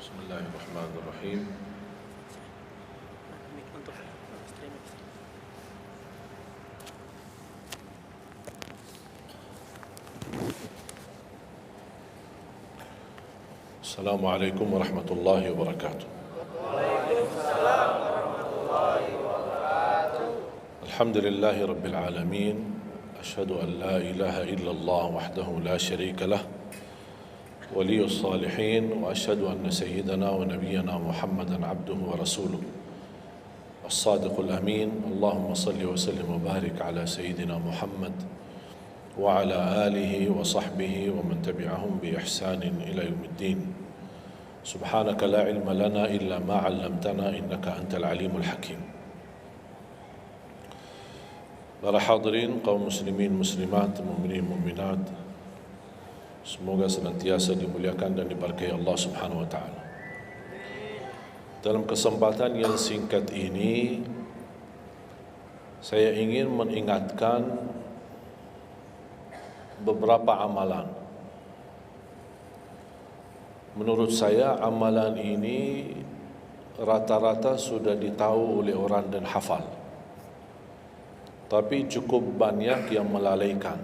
بسم الله الرحمن الرحيم. السلام عليكم ورحمة الله وبركاته. الحمد لله رب العالمين، أشهد أن لا إله إلا الله وحده لا شريك له ولي الصالحين، وأشهد أن سيدنا ونبينا محمدا عبده ورسوله الصادق الأمين. اللهم صل وسلم وبارك على سيدنا محمد وعلى آله وصحبه ومن تبعهم بإحسان إلى يوم الدين. سبحانك لا علم لنا إلا ما علمتنا إنك أنت العليم الحكيم. Para hadirin, kaum muslimin, muslimat, mukminin, mukminat, semoga senantiasa dimuliakan dan diberkahi Allah Subhanahu wa taala. Dalam kesempatan yang singkat ini, saya ingin mengingatkan beberapa amalan. Menurut saya amalan ini rata-rata sudah ditahu oleh orang dan hafal, tapi cukup banyak yang melalaikan,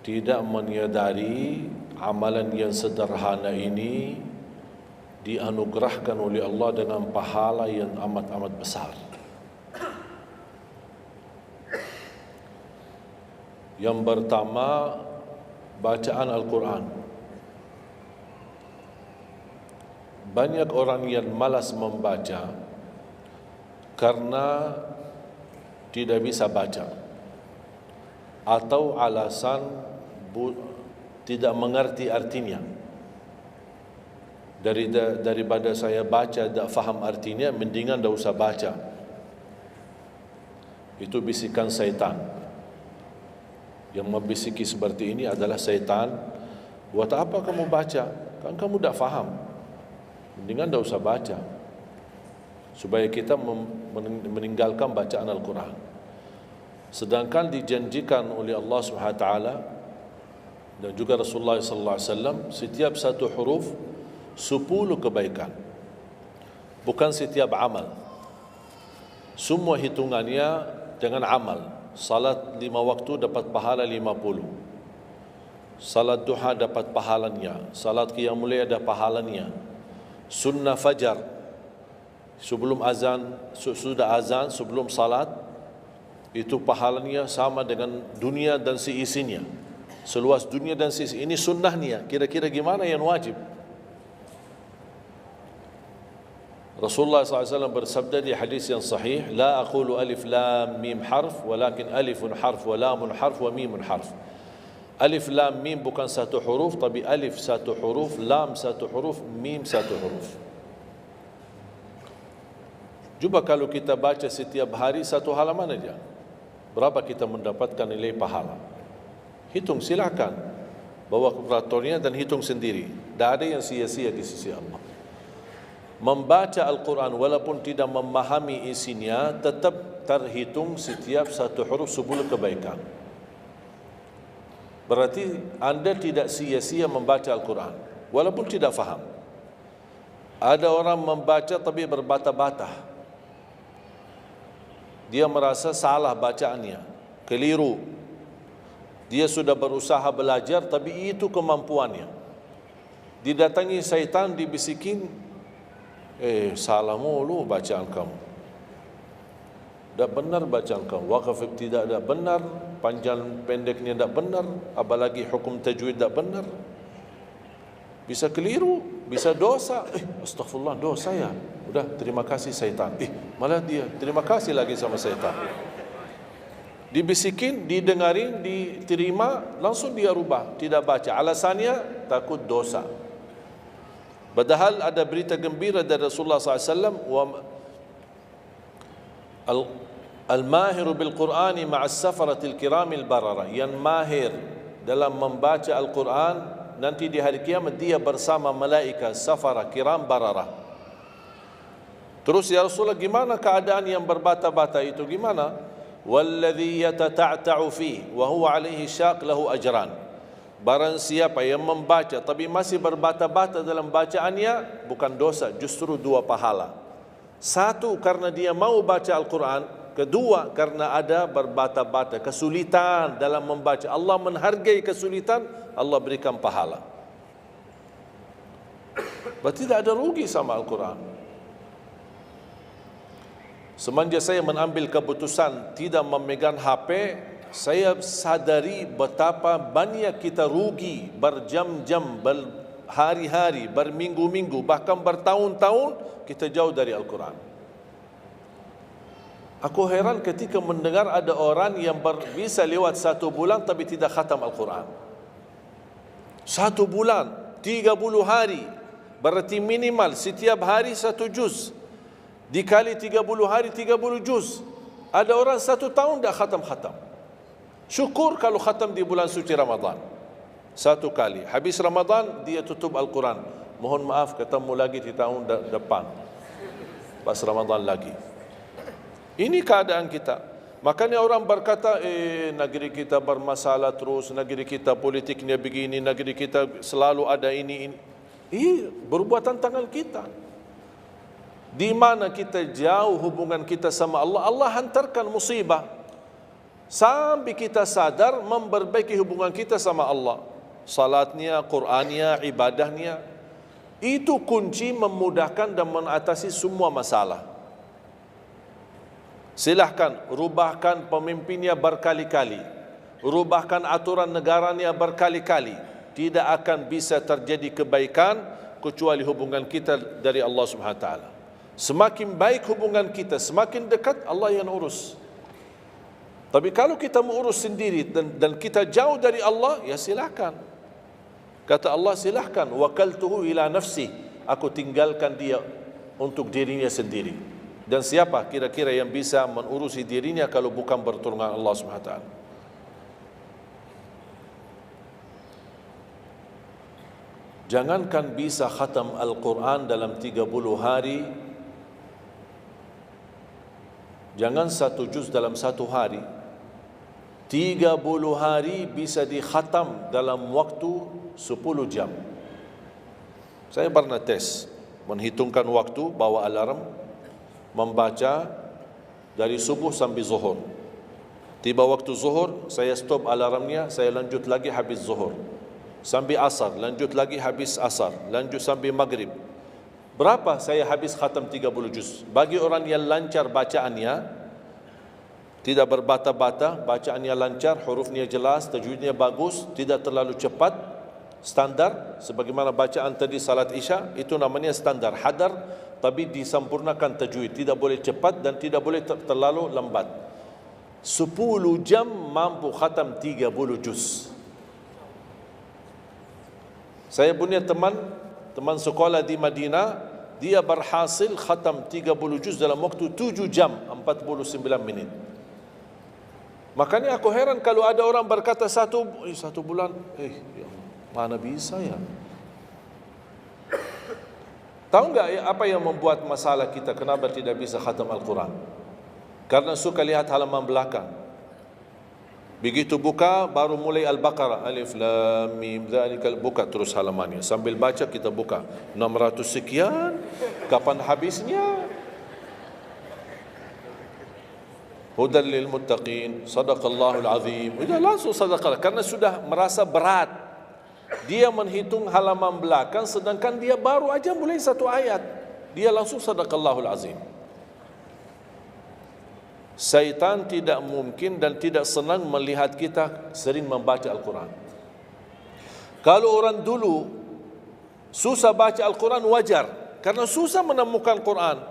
tidak menyadari amalan yang sederhana ini dianugerahkan oleh Allah dengan pahala yang amat-amat besar. Yang pertama, bacaan Al-Quran. Banyak orang yang malas membaca karena tidak bisa baca, atau alasan tidak mengerti artinya. Daripada saya baca tak faham artinya, mendingan tak usah baca. Itu bisikan syaitan. Yang membisiki seperti ini adalah syaitan. Buat apa kamu baca? Kan kamu tak faham. Mendingan tak usah baca, supaya kita meninggalkan bacaan Al-Quran. Sedangkan dijanjikan oleh Allah SWT dan juga Rasulullah SAW, setiap satu huruf 10 kebaikan, bukan setiap amal. Semua hitungannya dengan amal. Salat 5 waktu dapat pahala 50, salat duha dapat pahalanya, salat qiyamul lail ada pahalanya, sunnah fajar sebelum azan, sudah azan sebelum salat, itu pahalanya sama dengan dunia dan seisinya. Seluas dunia dan seisi ini sunnahnya. Kira-kira gimana yang wajib? Rasulullah SAW bersabda di hadis yang sahih, la aqulu alif lam mim harf, walakin alifun harf wa lamun harf wa mimun harf. Alif lam mim bukan satu huruf, tapi alif satu huruf, lam satu huruf, mim satu huruf. Cuba kalau kita baca setiap hari satu halaman aja, berapa kita mendapatkan nilai pahala? Hitung, silakan. Bawa kalkulatornya dan hitung sendiri. Tak ada yang sia-sia di sisi Allah. Membaca Al-Quran walaupun tidak memahami isinya, tetap terhitung setiap satu huruf 10 kebaikan. Berarti anda tidak sia-sia membaca Al-Quran walaupun tidak faham. Ada orang membaca tapi berbata-bata. Dia merasa salah bacaannya, keliru. Dia sudah berusaha belajar, tapi itu kemampuannya. Didatangi syaitan, dibisikin, salah mulu bacaan kamu. Tak benar bacaan kamu. Waqaf ibtida tak benar, panjang pendeknya tak benar, apalagi hukum tajwid tak benar. Bisa keliru, bisa dosa. Astagfirullah, dosa ya. Udah, terima kasih syaitan. Malah dia terima kasih lagi sama syaitan. Dibisikin, didengarin, diterima, langsung dia rubah, tidak baca. Alasannya takut dosa. Padahal ada berita gembira dari Rasulullah SAW, al-mahiru bil-Qur'ani ma'as safaratil kiramil barara. Yang mahir dalam membaca Al-Quran, nanti di hari kiamat dia bersama malaikat safara kiram barara. Terus ya Rasulullah, gimana keadaan yang berbata-bata itu? Gimana? Walladhi yatata'ta'u fi wa huwa alaihi syaq lahu ajran. Barang siapa yang membaca tapi masih berbata-bata dalam bacaannya, bukan dosa, justru 2 pahala. 1, karena dia mau baca Al-Quran. 2, karena ada berbata-bata, kesulitan dalam membaca. Allah menghargai kesulitan, Allah berikan pahala. Berarti tidak ada rugi sama Al-Quran. Semenjak saya mengambil keputusan tidak memegang HP, saya sadari betapa banyak kita rugi berjam-jam, berhari-hari, berminggu-minggu, bahkan bertahun-tahun kita jauh dari Al-Quran. Aku heran ketika mendengar ada orang yang bisa lewat 1 bulan tapi tidak khatam Al-Quran. 1 bulan, 30 hari, berarti minimal setiap hari 1 juz. Dikali 30 hari, 30 juz. Ada orang 1 tahun tidak khatam-khatam. Syukur kalau khatam di bulan suci Ramadan 1 kali. Habis Ramadan dia tutup Al-Quran. Mohon maaf, ketemu lagi di tahun depan pas Ramadan lagi. Ini keadaan kita. Makanya orang berkata, negeri kita bermasalah terus, negeri kita politiknya begini, negeri kita selalu ada ini. Perbuatan tangan kita. Di mana kita jauh hubungan kita sama Allah, Allah hantarkan musibah sampai kita sadar memperbaiki hubungan kita sama Allah. Salatnya, Qur'annya, ibadahnya. Itu kunci memudahkan dan mengatasi semua masalah. Silahkan rubahkan pemimpinnya berkali-kali, rubahkan aturan negaranya berkali-kali, tidak akan bisa terjadi kebaikan kecuali hubungan kita dari Allah Subhanahu Wa Taala. Semakin baik hubungan kita, semakin dekat Allah yang urus. Tapi kalau kita mengurus sendiri dan kita jauh dari Allah, ya silakan. Kata Allah, silahkan. Wakaltuhu ila nafsi. Aku tinggalkan dia untuk dirinya sendiri. Dan siapa kira-kira yang bisa mengurusi dirinya kalau bukan bertolongan Allah SWT? Jangankan bisa khatam Al-Quran dalam 30 hari, jangan 1 juz dalam 1 hari, 30 hari bisa dikhatam dalam waktu 10 jam. Saya pernah tes, menghitungkan waktu, bawa alarm, membaca dari subuh sampai zuhur. Tiba waktu zuhur, saya stop alarmnya, saya lanjut lagi habis zuhur. Sampai asar, lanjut lagi habis asar, lanjut sampai maghrib. Berapa saya habis khatam 30 juz? Bagi orang yang lancar bacaannya, tidak berbata-bata, bacaannya lancar, hurufnya jelas, tajwidnya bagus, tidak terlalu cepat, standar, sebagaimana bacaan tadi salat Isya, itu namanya standar, hadar, tapi disempurnakan tajwid, tidak boleh cepat dan tidak boleh terlalu lambat. 10 jam mampu khatam 30 juz. Saya punya teman sekolah di Madinah, dia berhasil khatam 30 juz dalam waktu 7 jam 49 menit. Makanya aku heran kalau ada orang berkata 1 bulan, mana bisa ya? Tahu enggak apa yang membuat masalah kita kenapa tidak bisa khatam Al-Quran? Karena suka lihat halaman belakang. Begitu buka baru mulai Al-Baqarah, Alif Lam Mim Dzalikal, buka terus halamannya. Sambil baca kita buka 600 sekian, kapan habisnya? Hudan lil muttaqin, sadaqallahul azim. Sudah langsung sadaqah karena sudah merasa berat. Dia menghitung halaman belakang sedangkan dia baru aja mulai 1 ayat. Dia langsung sadaqallahul azim. Syaitan tidak mungkin dan tidak senang melihat kita sering membaca Al-Quran. Kalau orang dulu susah baca Al-Quran wajar, karena susah menemukan Quran.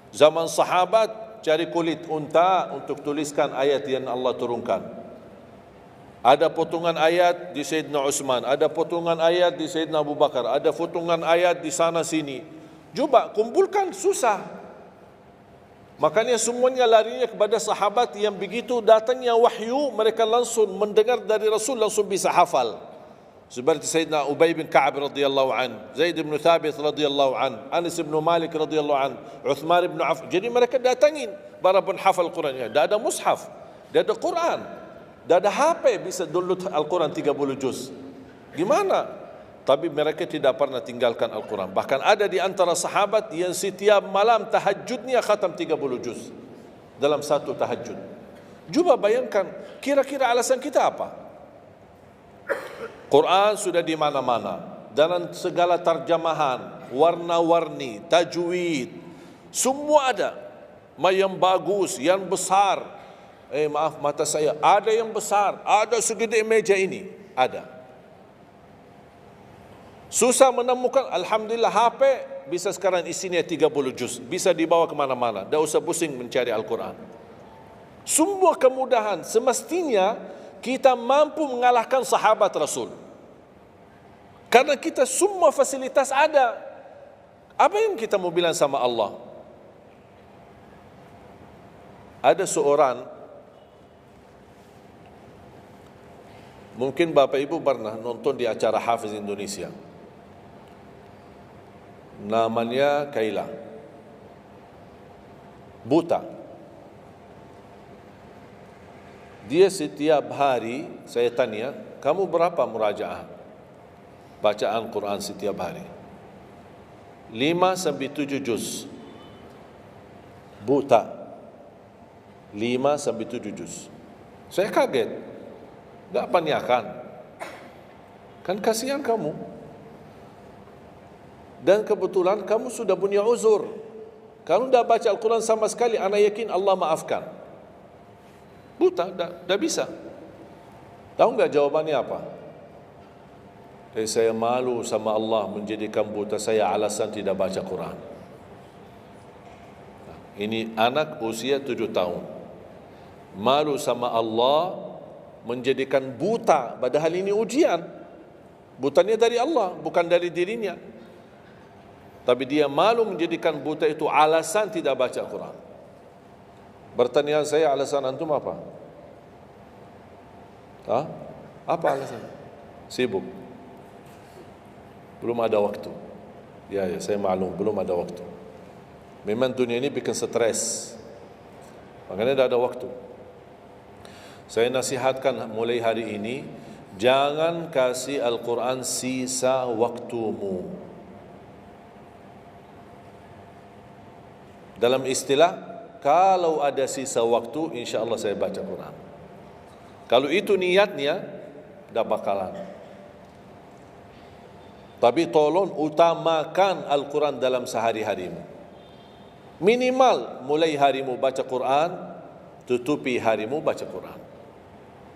Zaman sahabat cari kulit unta untuk tuliskan ayat yang Allah turunkan. Ada potongan ayat di Sayyidina Utsman, ada potongan ayat di Sayyidina Abu Bakar, ada potongan ayat di sana sini. Coba kumpulkan, susah. Makanya semuanya larinya kepada sahabat yang begitu datangnya wahyu, mereka langsung mendengar dari Rasul, langsung bisa hafal. Seperti Sayyidina Ubay bin Ka'ab radhiyallahu an, Zaid bin Thabit radhiyallahu an, Anas bin Malik radhiyallahu an, Uthman bin Affan. Jadi mereka datangin para penghafal Qurannya. Tidak ada mushaf, tidak ada Quran. Dah ada HP bisa download Al-Quran 30 juz. Gimana? Tapi mereka tidak pernah tinggalkan Al-Quran. Bahkan ada di antara sahabat yang setiap malam tahajudnya khatam 30 juz dalam satu tahajud. Cuba bayangkan, kira-kira alasan kita apa? Quran sudah di mana-mana, dalam segala terjemahan, warna-warni, tajwid, semua ada. Yang bagus, yang besar. Maaf, mata saya, ada yang besar, ada segede meja ini, ada. Susah menemukan, alhamdulillah HP bisa sekarang isinya 30 juz, bisa dibawa kemana-mana, tak usah pusing mencari Al-Quran. Semua kemudahan, semestinya kita mampu mengalahkan sahabat Rasul. Karena kita semua fasilitas ada. Apa yang kita mau bilang sama Allah? Ada seorang, mungkin Bapak Ibu pernah nonton di acara Hafiz Indonesia, namanya Kaila, buta. Dia setiap hari, saya tanya, kamu berapa murajaah bacaan Quran setiap hari? 5 sampai 7 juz. Buta, 5 sampai 7 juz. Saya kaget, tak panyakan, kan kasihan kamu. Dan kebetulan kamu sudah punya uzur, kamu dah baca Al-Quran sama sekali, ana yakin Allah maafkan. Buta, dah bisa. Tahu enggak jawabannya apa? Saya malu sama Allah menjadikan buta saya alasan tidak baca Quran. Ini anak usia 7 tahun. Malu sama Allah menjadikan buta, padahal ini ujian. Butanya dari Allah, bukan dari dirinya. Tapi dia malu menjadikan buta itu alasan tidak baca Quran. Bertanya saya, alasan antum apa? Apa alasan? Sibuk. Belum ada waktu. Ya, saya maklum, belum ada waktu. Memang dunia ini bikin stres, makanya tidak ada waktu. Saya nasihatkan mulai hari ini, jangan kasih Al-Quran sisa waktumu. Dalam istilah, kalau ada sisa waktu, insya Allah saya baca Quran. Kalau itu niatnya, dah bakalan. Tapi tolong utamakan Al-Quran dalam sehari-harimu. Minimal mulai harimu baca Quran, tutupi harimu baca Quran.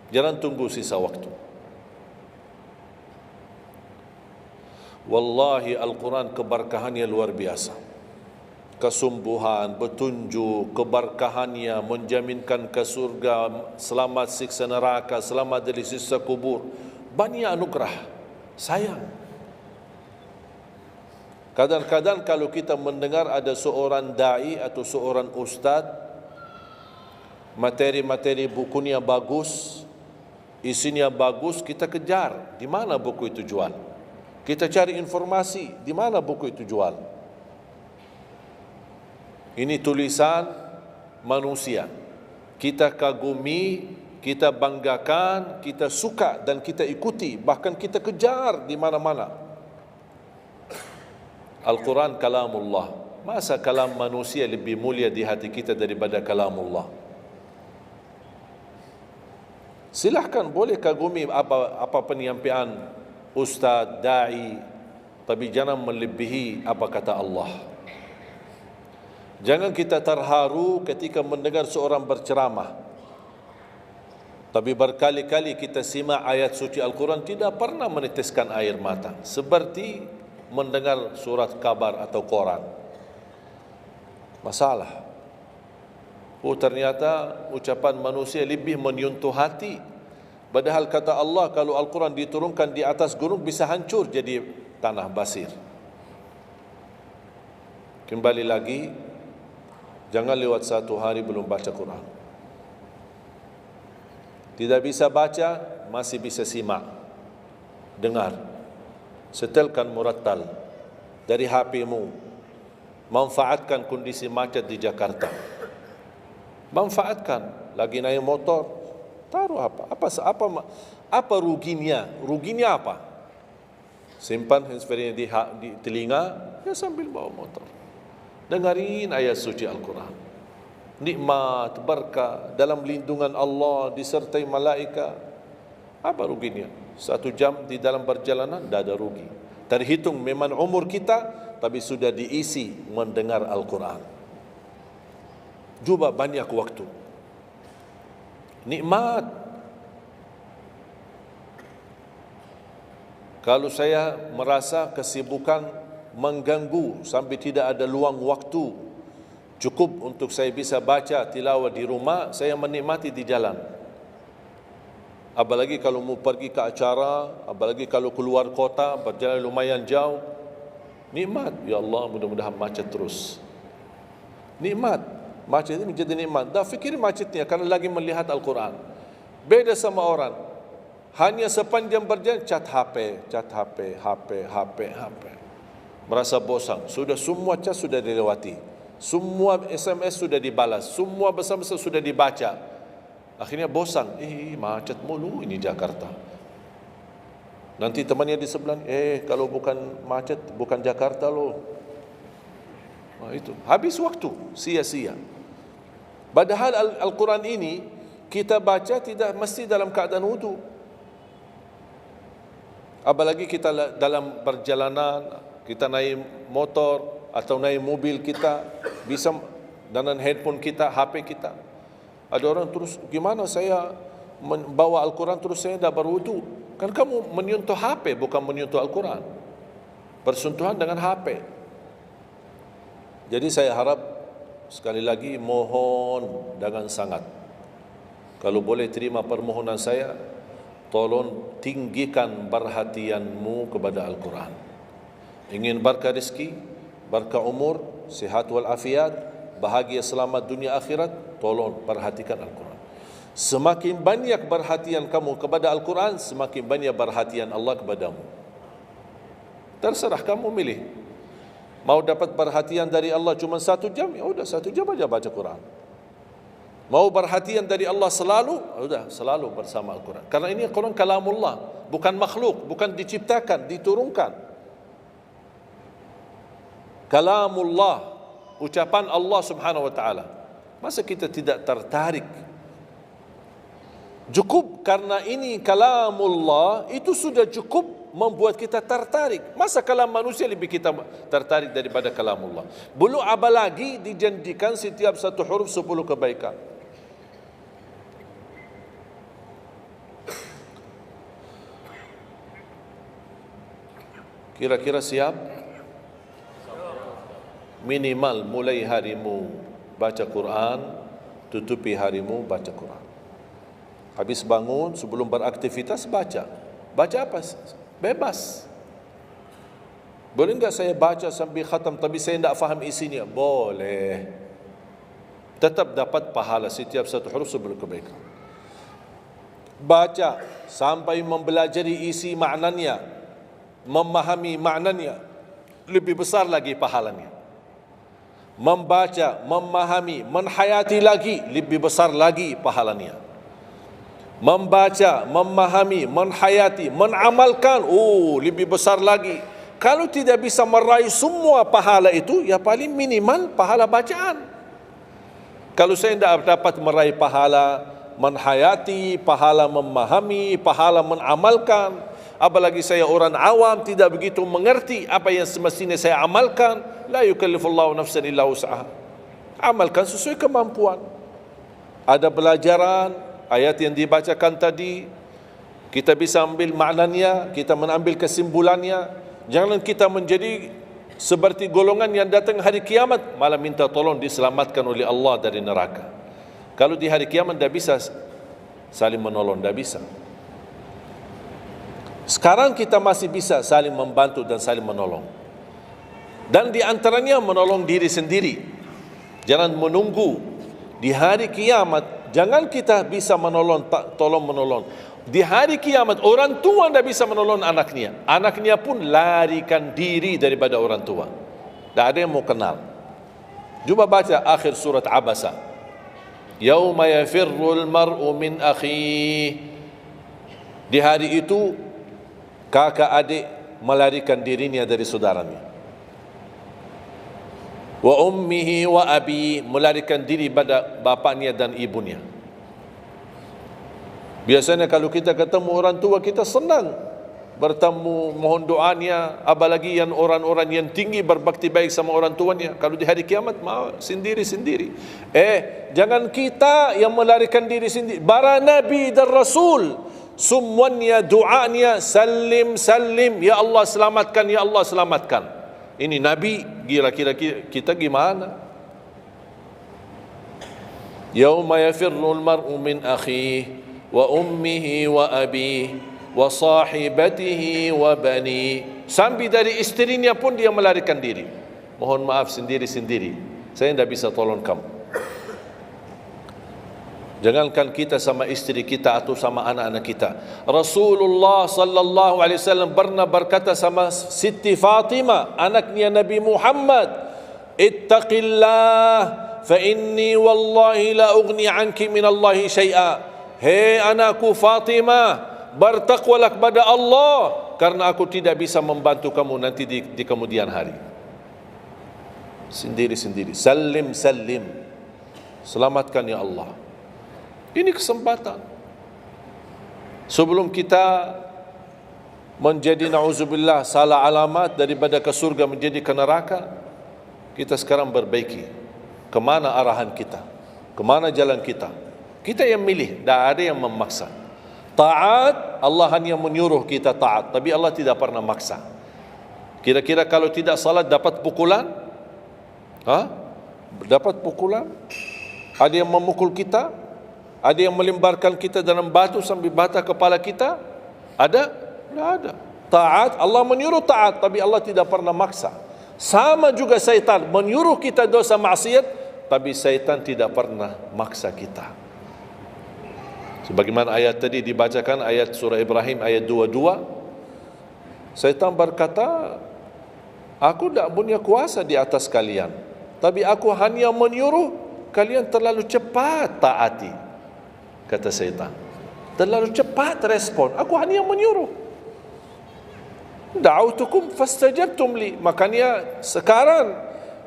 Jangan tunggu sisa waktu. Wallahi Al-Quran keberkahannya luar biasa. Kesumbuhan, petunjuk, keberkahannya menjaminkan ke surga, selamat siksa neraka, selamat dari siksa kubur. Banyak anugerah. Sayang. Kadang-kadang kalau kita mendengar ada seorang da'i atau seorang ustaz, materi-materi bukunya bagus, isinya bagus, kita kejar. Di mana buku itu jual? Kita cari informasi, di mana buku itu jual? Ini tulisan manusia. Kita kagumi, kita banggakan, kita suka dan kita ikuti, bahkan kita kejar di mana-mana. Al-Quran kalamullah. Masa kalam manusia lebih mulia di hati kita daripada kalamullah? Silahkan boleh kagumi apa penyampaian ustaz, da'i, tapi jangan melebihi apa kata Allah. Jangan kita terharu ketika mendengar seorang berceramah, tapi berkali-kali kita simak ayat suci Al-Quran tidak pernah meneteskan air mata, seperti mendengar surat kabar atau koran. Masalah. Ternyata ucapan manusia lebih menyentuh hati. Padahal kata Allah, kalau Al-Quran diturunkan di atas gunung bisa hancur jadi tanah basir. Kembali lagi, jangan lewat satu hari belum baca Quran. Tidak bisa baca, masih bisa simak, dengar. Setelkan murattal dari HP-mu. Manfaatkan kondisi macet di Jakarta. Manfaatkan, lagi naik motor, Taruh apa? Apa ruginya? Ruginya apa? Simpan handsfree di telinga, ya sambil bawa motor. Dengarin ayat suci Al-Quran. Nikmat, berkah, dalam lindungan Allah, disertai malaikat. Apa ruginya? 1 jam di dalam perjalanan, tidak ada rugi. Terhitung memang umur kita, tapi sudah diisi mendengar Al-Quran. Juga banyak waktu. Nikmat. Kalau saya merasa kesibukan mengganggu sampai tidak ada luang waktu cukup untuk saya bisa baca tilawah di rumah, saya menikmati di jalan. Apalagi kalau mau pergi ke acara, apalagi kalau keluar kota, berjalan lumayan jauh, nikmat. Ya Allah, mudah-mudahan macet terus. Nikmat. Macet ini menjadi nikmat. Dah fikir macetnya karena lagi melihat Al-Quran. Beda sama orang. Hanya sepanjang berjalan cat HP. Merasa bosan. Sudah semua cat sudah dilewati. Semua SMS sudah dibalas. Semua pesan-pesan sudah dibaca. Akhirnya bosan. Macet mulu ini Jakarta. Nanti temannya di sebelah, kalau bukan macet, bukan Jakarta loh. Itu habis waktu, sia-sia. Padahal Al-Quran ini kita baca tidak mesti dalam keadaan wudu. Apalagi kita dalam perjalanan, kita naik motor atau naik mobil kita, bisa dengan handphone kita, HP kita. Ada orang terus, gimana saya membawa Al-Quran terus saya tidak berwudu? Kan kamu menyentuh HP, bukan menyentuh Al-Quran. Bersentuhan dengan HP. Jadi saya harap, sekali lagi mohon dengan sangat, kalau boleh terima permohonan saya, tolong tinggikan perhatianmu kepada Al-Quran. Ingin berkah rezeki, berkah umur, sihat wal afiat, bahagia selamat dunia akhirat, tolong perhatikan Al-Quran. Semakin banyak perhatian kamu kepada Al-Quran, semakin banyak perhatian Allah kepadamu. Terserah kamu milih. Mau dapat perhatian dari Allah cuma 1 jam, ya udah 1 jam aja baca Quran. Mau perhatian dari Allah selalu, sudah selalu bersama Al-Quran. Karena ini Al-Quran kalamullah, bukan makhluk, bukan diciptakan, diturunkan. Kalamullah, ucapan Allah Subhanahu wa taala. Masa kita tidak tertarik? Cukup karena ini kalamullah, itu sudah cukup membuat kita tertarik. Masa kalam manusia lebih kita tertarik daripada kalamullah? Belum apalagi dijanjikan setiap satu huruf 10 kebaikan. Kira-kira siap? Minimal mulai harimu baca Quran, tutupi harimu baca Quran. Habis bangun, sebelum beraktivitas baca. Baca apa? Bebas. Boleh enggak saya baca sambil khatam tapi saya tidak faham isinya? Boleh. Tetap dapat pahala setiap satu huruf 10 kebaikan. Baca sampai mempelajari isi maknanya, memahami maknanya, lebih besar lagi pahalanya. Membaca, memahami, menhayati lagi, lebih besar lagi pahalanya. Membaca, memahami, menhayati, menamalkan, lebih besar lagi. Kalau tidak bisa meraih semua pahala itu, ya paling minimal pahala bacaan. Kalau saya tidak dapat meraih pahala menhayati, pahala memahami, pahala menamalkan, apalagi saya orang awam tidak begitu mengerti apa yang semestinya saya amalkan, la yukallifullahu nafsan illa wus'aha. Amalkan sesuai kemampuan. Ada pelajaran ayat yang dibacakan tadi, kita bisa ambil maknanya, kita mengambil kesimpulannya. Jangan kita menjadi seperti golongan yang datang hari kiamat malah minta tolong diselamatkan oleh Allah dari neraka. Kalau di hari kiamat tidak bisa saling menolong, tidak bisa. Sekarang kita masih bisa saling membantu dan saling menolong. Dan di antaranya menolong diri sendiri. Jangan menunggu di hari kiamat. Jangan kita bisa menolong, tolong menolong. Di hari kiamat orang tua tidak bisa menolong anaknya. Anaknya pun larikan diri daripada orang tua. Tidak ada yang mau kenal. Coba baca akhir surat Abasa. Yauma yafirrul mar'u min akhihi. Di hari itu kakak adik melarikan dirinya dari saudaranya. Wa ummihi wa abi, melarikan diri pada bapaknya dan ibunya. Biasanya kalau kita ketemu orang tua, kita senang bertemu, mohon doanya, apalagi yang orang-orang yang tinggi berbakti baik sama orang tuanya. Kalau di hari kiamat mau sendiri-sendiri. Jangan kita yang melarikan diri sendiri. Para nabi dan rasul semuanya doanya salim salim, ya Allah selamatkan, ya Allah selamatkan. Ini nabi, kira-kira kita gimana? Yauma yafirrul mar'u min akhihi wa ummihi wa abihi wa sahibatihi wa bani. Sampai dari istrinya pun dia melarikan diri. Mohon maaf, sendiri-sendiri. Saya tidak bisa tolong kamu. Jangankan kita sama istri kita atau sama anak-anak kita. Rasulullah sallallahu alaihi wasallam pernah berkata sama Siti Fatimah, anaknya Nabi Muhammad, ittaqillah fa inni wallahi la ughni anki min Allahi syai'a. Hei anakku Fatimah, bertakwalah kepada Allah, karena aku tidak bisa membantu kamu nanti di kemudian hari. Sendiri-sendiri. Salim salim, selamatkan ya Allah. Ini kesempatan. Sebelum kita menjadi na'udzubillah salah alamat daripada ke surga menjadi ke neraka, kita sekarang perbaiki kemana arahan kita, kemana jalan kita. Kita yang milih, tidak ada yang memaksa. Taat, Allah hanya menyuruh kita taat, tapi Allah tidak pernah maksa. Kira-kira kalau tidak salat dapat pukulan? Dapat pukulan? Ada yang memukul kita? Ada yang melemparkan kita dalam batu sampai bata kepala kita? Ada? Tidak ada. Taat, Allah menyuruh taat, tapi Allah tidak pernah maksa. Sama juga syaitan, menyuruh kita dosa maksiat, tapi syaitan tidak pernah maksa kita. Sebagaimana ayat tadi dibacakan, ayat surah Ibrahim ayat 22, syaitan berkata, aku tidak punya kuasa di atas kalian, tapi aku hanya menyuruh kalian terlalu cepat taati. Kata syaitan, terlalu cepat respon, aku hanya menyuruh. Da'autukum fastajabtum li. Makanya sekarang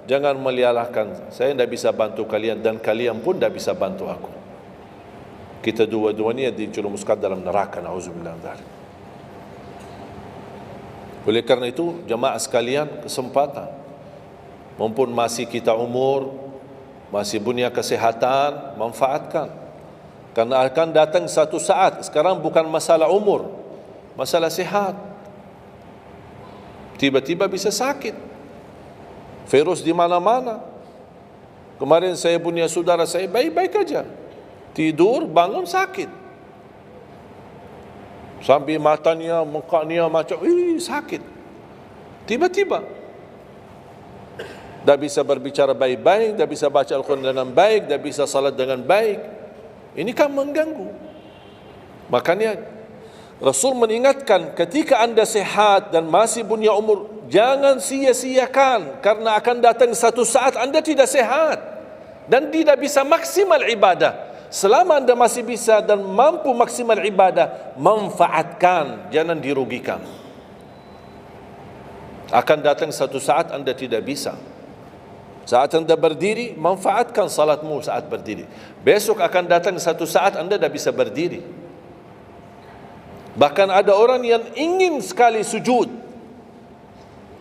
jangan melialahkan, saya tidak bisa bantu kalian dan kalian pun tidak bisa bantu aku. Kita dua-duanya dijerumuskan dalam neraka, na'udzubillah min dzalik. Oleh karena itu, jemaah sekalian, kesempatan, mumpun masih kita umur, masih punya kesehatan, manfaatkan. Karena akan datang satu saat, sekarang bukan masalah umur, masalah sehat. Tiba-tiba bisa sakit, virus di mana-mana. Kemarin saya punya saudara saya baik-baik aja, tidur bangun sakit, sampai matanya, mukanya macam sakit. Tiba-tiba tak bisa berbicara baik-baik, tak bisa baca Al-Quran dengan baik, tak bisa salat dengan baik. Ini kan mengganggu. Makanya Rasul mengingatkan, ketika anda sehat dan masih punya umur, jangan sia-siakan, karena akan datang satu saat anda tidak sehat dan tidak bisa maksimal ibadah. Selama anda masih bisa dan mampu maksimal ibadah, manfaatkan, jangan dirugikan. Akan datang satu saat anda tidak bisa. Saat anda berdiri, manfaatkan salatmu saat berdiri. Besok akan datang satu saat anda tidak bisa berdiri. Bahkan ada orang yang ingin sekali sujud,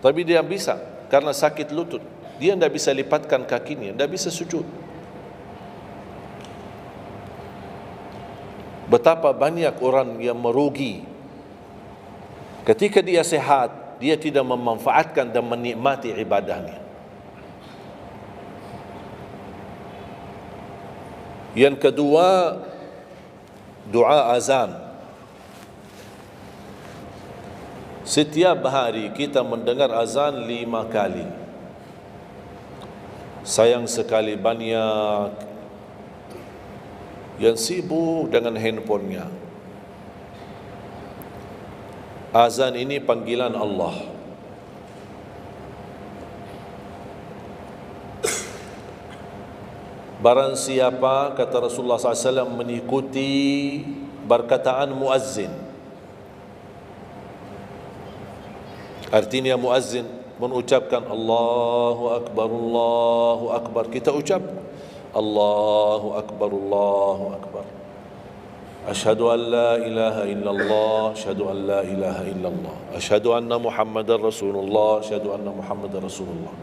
tapi dia bisa, karena sakit lutut, dia tidak bisa lipatkan kakinya, tidak bisa sujud. Betapa banyak orang yang merugi ketika dia sehat, dia tidak memanfaatkan dan menikmati ibadahnya. Yang kedua, doa azan. Setiap hari kita mendengar azan 5 kali. Sayang sekali banyak yang sibuk dengan handphonenya. Azan ini panggilan Allah. barang siapa, kata Rasulullah SAW, mengikuti perkataan muazzin. Artinya muazzin mengucapkan Allahu Akbar, kita ucap Allahu Akbar. Asyhadu an la ilaha illallah, asyhadu an la ilaha illallah, asyhadu anna Muhammadar Rasulullah, asyhadu anna Muhammadar Rasulullah.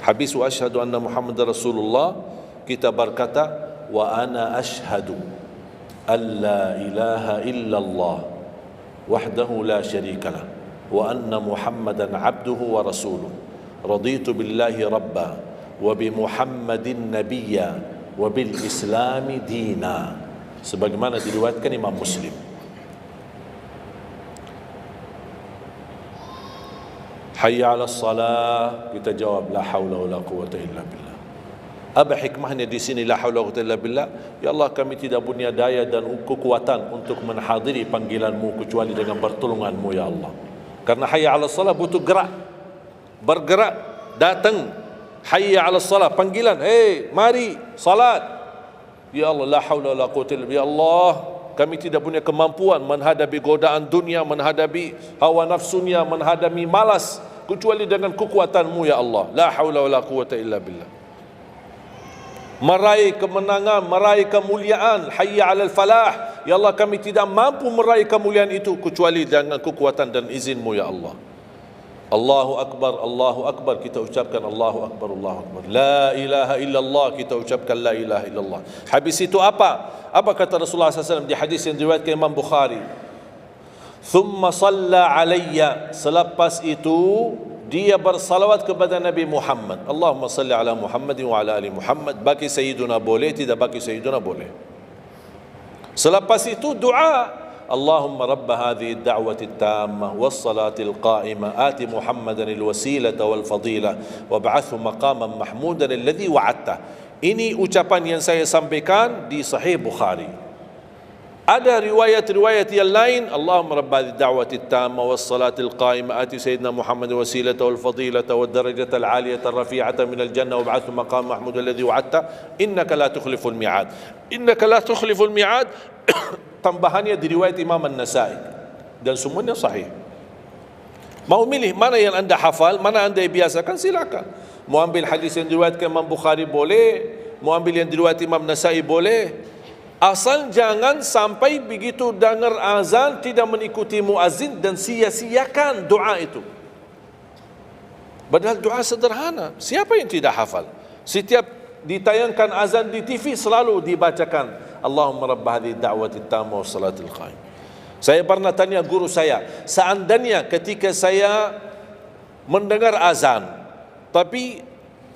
Habis wa asyhadu anna Muhammadar Rasulullah, kita berkata wa ana asyhadu an la ilaha illallah wahdahu la syarikalah wa anna Muhammadan abduhu wa rasuluh. Raditu billahi rabba wa bi Muhammadin nabiyya wa bil islami dina. Sebagaimana diriwayatkan Imam Muslim. Hayya 'alas salah, kita jawab la haula wala quwwata illa billah. Apa hikmahnya di sini la haula wala quwwata illa billah? Ya Allah, kami tidak punya daya dan kekuatan untuk menghadiri panggilan-Mu kecuali dengan pertolongan-Mu ya Allah. Karena hayya 'alas salah butuh gerak, bergerak, datang. Hayya 'alas salah, panggilan, hey mari salat. Ya Allah, la haula wala quwwata illa billah. Ya Allah, kami tidak punya kemampuan menghadapi godaan dunia, menghadapi hawa nafsunya, menghadapi malas kecuali dengan kekuatan-Mu ya Allah. La haula wala quwwata illa billah. Meraih kemenangan, meraih kemuliaan, hayya 'alal falah. Ya Allah, kami tidak mampu meraih kemuliaan itu kecuali dengan kekuatan dan izin-Mu ya Allah. Allahu Akbar, kita ucapkan Allahu Akbar. La ilaha illallah, kita ucapkan la ilaha illallah. Habis itu apa kata Rasulullah SAW di hadis yang diriwayatkan Imam Bukhari? Thumma salla alayya, selepas itu dia bersalawat kepada Nabi Muhammad. Allahumma salli ala Muhammad wa ala ali Muhammad. Bagi Sayyiduna boleh, tidak bagi Sayyiduna boleh. Selepas itu doa, Allahumma rabb hadhihi ad-da'wati at-tammah was-salati al-qa'imah ati Muhammadan al-wasilata wal-fadilah wab'athhu maqaman mahmudan alladhi wa'adta. Ini ucapan yang saya sampaikan di Sahih Bukhari. Ada riwayat-riwayat yang lain, Allahumma rabb hadhihi ad-da'wati at-tammah was-salati al-qa'imah ati sayyidina Muhammadan al-wasilata wal-fadilata wad-darajata al-'aliyata ar-rafi'ata min al-jannah wab'athhu maqaman mahmudan alladhi wa'adta innaka la tukhliful mi'ad. Innaka la tukhliful mi'ad. Tambahannya diriwayat Imam An-Nasai dan semuanya sahih. Mau milih mana yang anda hafal, mana anda biasakan, silakan. Mau ambil hadis yang diriwayatkan Imam Bukhari boleh, mau ambil yang diriwayat Imam Nasai boleh. Asal jangan sampai begitu dengar azan tidak mengikuti muazzin dan sia-siakan doa itu. Padahal doa sederhana. Siapa yang tidak hafal? Setiap ditayangkan azan di TV selalu dibacakan Allahumma rabb hadhihi ad-da'wati at-tammah was-salatil qa'imah. Saya pernah tanya guru saya, seandainya ketika saya mendengar azan tapi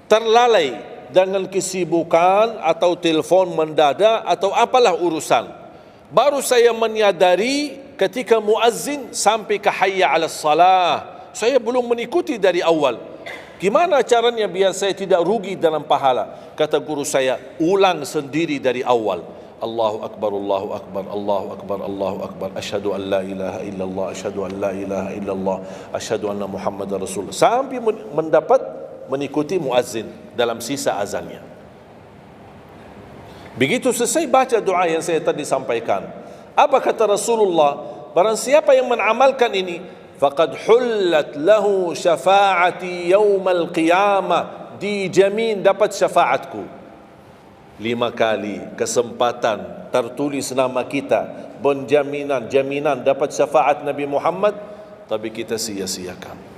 terlalai dengan kesibukan atau telefon mendadak atau apalah urusan, baru saya menyadari ketika muazzin sampai ke hayya 'alas salah, saya belum mengikuti dari awal. Gimana caranya biar saya tidak rugi dalam pahala? Kata guru saya, ulang sendiri dari awal. Allahu Akbar, Allahu Akbar, Allahu Akbar, Allahu Akbar. Asyhadu an la ilaha illallah, asyhadu an la ilaha illallah, asyhadu anna Muhammadar Rasulullah. Sampai mendapat mengikuti muazzin dalam sisa azannya. Begitu selesai baca doa yang saya tadi sampaikan, apa kata Rasulullah? Barang siapa yang mengamalkan ini, faqad hullat lahu syafa'ati yaumal qiyamah, dijamin dapat syafaatku. 5 kali kesempatan tertulis nama kita, jaminan dapat syafaat Nabi Muhammad, tapi kita sia-siakan.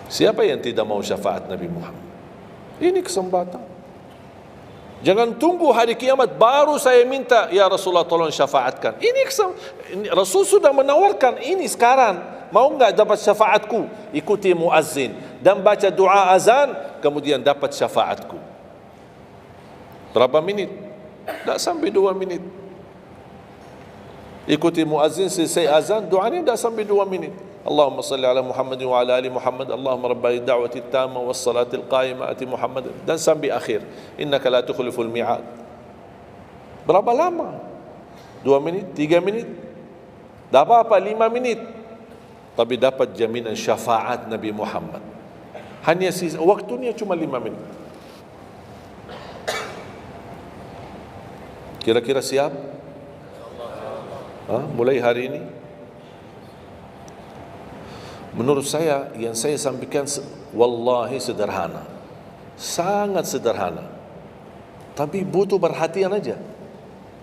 Siapa yang tidak mau syafaat Nabi Muhammad? Ini kesempatan. Jangan tunggu hari kiamat baru saya minta, ya Rasulullah tolong syafaatkan. Ini Rasul sudah menawarkan ini sekarang. Mau enggak dapat syafaatku? Ikuti muazzin dan baca doa azan, kemudian dapat syafaatku. Berapa minit? Tak sampai 2 minit. Ikuti muazzin, selesai azan, doanya tak sampai 2 minit. Allahumma salli ala Muhammad wa ala ali Muhammad. Allahumma rabb ad-da'wati at-tammah was-salati al-qa'imah ati Muhammad. Dan sampai akhir. Innaka la tukhliful mi'ad. Berapa lama? 2 minit? 3 minit? Tak apa-apa, 5 minit. Tapi dapat jaminan syafaat Nabi Muhammad. Hanya waktunya cuma 5 minit. Kira-kira siap? Mulai hari ini? Menurut saya, yang saya sampaikan wallahi sederhana, sangat sederhana, tapi butuh perhatian aja,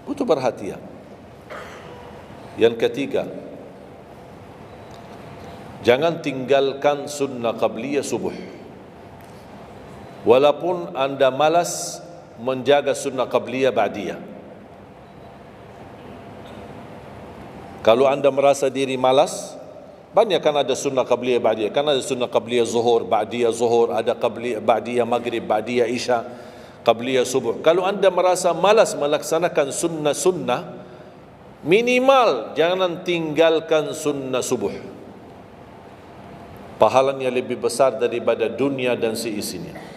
butuh perhatian. Yang ketiga, jangan tinggalkan sunnah qabliyah subuh. Walaupun anda malas menjaga sunnah qabliyah ba'diyah. Kalau anda merasa diri malas, banyak kan ada sunnah qabliyah ba'diyah. Kan ada sunnah qabliyah zuhur, ba'diyah zuhur, ada qabliyah ba'diyah maghrib, ba'diyah isya, qabliyah subuh. Kalau anda merasa malas melaksanakan sunnah-sunnah, minimal jangan tinggalkan sunnah subuh. Pahalanya lebih besar daripada dunia dan seisinya.